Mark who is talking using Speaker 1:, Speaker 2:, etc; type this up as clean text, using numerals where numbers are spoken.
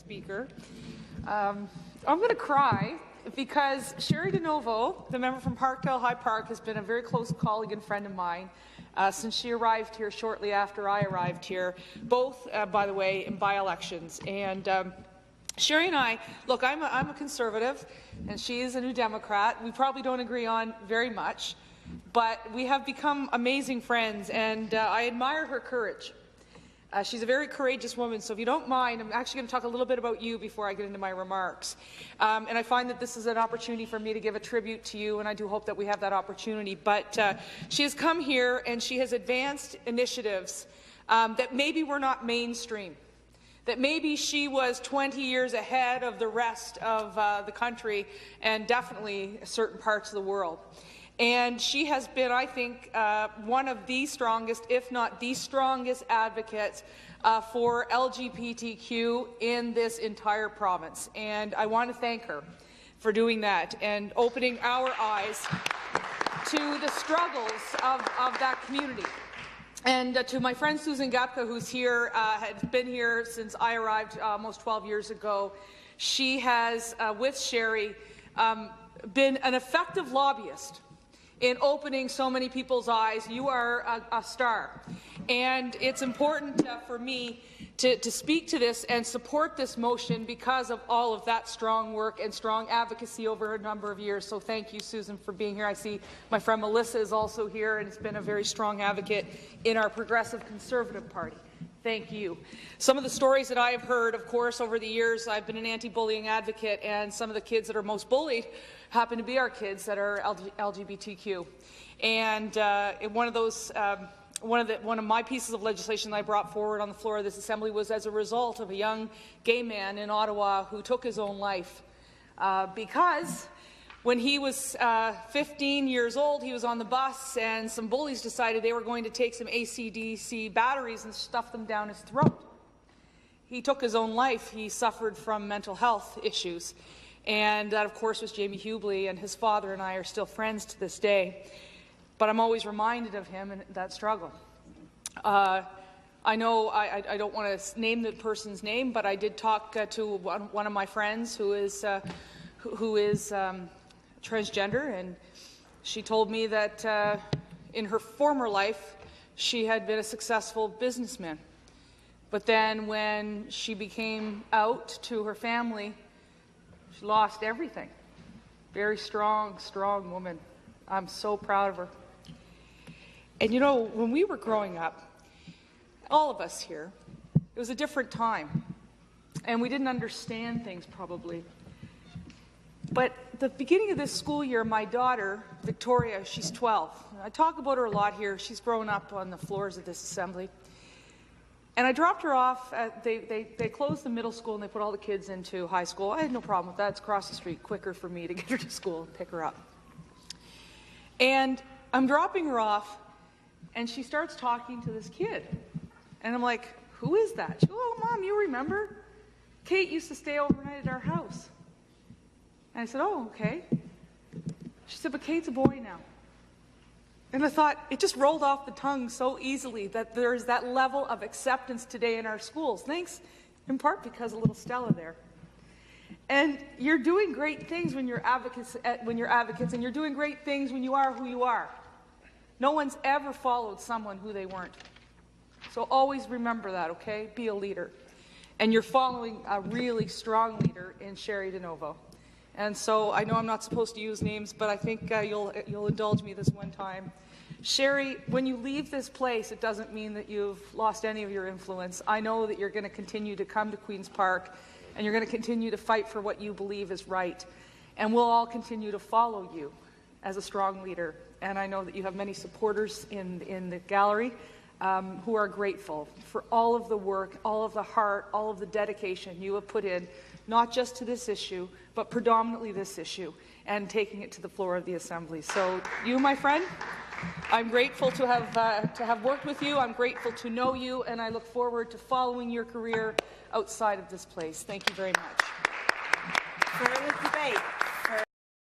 Speaker 1: Speaker. I'm going to cry because Sherry DeNovo, the member from Parkdale High Park, has been a very close colleague and friend of mine since she arrived here shortly after I arrived here, both, by the way, in by-elections. And Sherry and I, look, I'm a Conservative, and she is a New Democrat. We probably don't agree on very much, but we have become amazing friends, and I admire her courage. She's a very courageous woman, so if you don't mind, I'm actually going to talk a little bit about you before I get into my remarks. And I find that this is an opportunity for me to give a tribute to you, and I do hope that we have that opportunity. But she has come here and she has advanced initiatives that maybe were not mainstream, that maybe she was 20 years ahead of the rest of the country and definitely certain parts of the world. And she has been, I think, one of the strongest, if not the strongest, advocates for LGBTQ in this entire province. And I want to thank her for doing that and opening our eyes to the struggles of that community. And to my friend Susan Gapka, who's here, has been here since I arrived almost 12 years ago. She has, with Sherry, been an effective lobbyist in opening so many people's eyes. You are a star. And it's important for me to speak to this and support this motion because of all of that strong work and strong advocacy over a number of years. So thank you, Susan, for being here. I see my friend Melissa is also here and has been a very strong advocate in our Progressive Conservative Party. Thank you. Some of the stories that I have heard, of course, over the years, I've been an anti-bullying advocate, and some of the kids that are most bullied happen to be our kids that are LGBTQ. And one of my pieces of legislation that I brought forward on the floor of this Assembly was as a result of a young gay man in Ottawa who took his own life because when he was 15 years old, he was on the bus and some bullies decided they were going to take some AC/DC batteries and stuff them down his throat. He took his own life. He suffered from mental health issues. And that, of course, was Jamie Hubley, and his father and I are still friends to this day. But I'm always reminded of him and that struggle. I know I don't want to name the person's name, but I did talk to one of my friends who is transgender, and she told me that in her former life she had been a successful businessman. But then when she became out to her family, she lost everything. Very strong, strong woman. I'm so proud of her. And you know, when we were growing up, all of us here, it was a different time. And we didn't understand things probably. But the beginning of this school year, my daughter, Victoria, she's 12. I talk about her a lot here. She's grown up on the floors of this Assembly. And I dropped her off. They closed the middle school and they put all the kids into high school. I had no problem with that. It's across the street, quicker for me to get her to school and pick her up. And I'm dropping her off, and she starts talking to this kid. And I'm like, who is that? She goes, oh, Mom, you remember? Kate used to stay overnight at our house. And I said, oh, okay. She said, but Kate's a boy now. And I thought, it just rolled off the tongue so easily that there is that level of acceptance today in our schools, thanks in part because of little Stella there. And you're doing great things when you're advocates, and you're doing great things when you are who you are. No one's ever followed someone who they weren't. So always remember that, okay? Be a leader. And you're following a really strong leader in Sherry DeNovo. And so I know I'm not supposed to use names, but I think you'll indulge me this one time. Sherry, when you leave this place, it doesn't mean that you've lost any of your influence. I know that you're going to continue to come to Queen's Park, and you're going to continue to fight for what you believe is right. And we'll all continue to follow you as a strong leader. And I know that you have many supporters in the gallery who are grateful for all of the work, all of the heart, all of the dedication you have put in, not just to this issue, but predominantly this issue, and taking it to the floor of the Assembly. So you, my friend, I'm grateful to have worked with you. I'm grateful to know you, and I look forward to following your career outside of this place. Thank you very much.
Speaker 2: Further debate.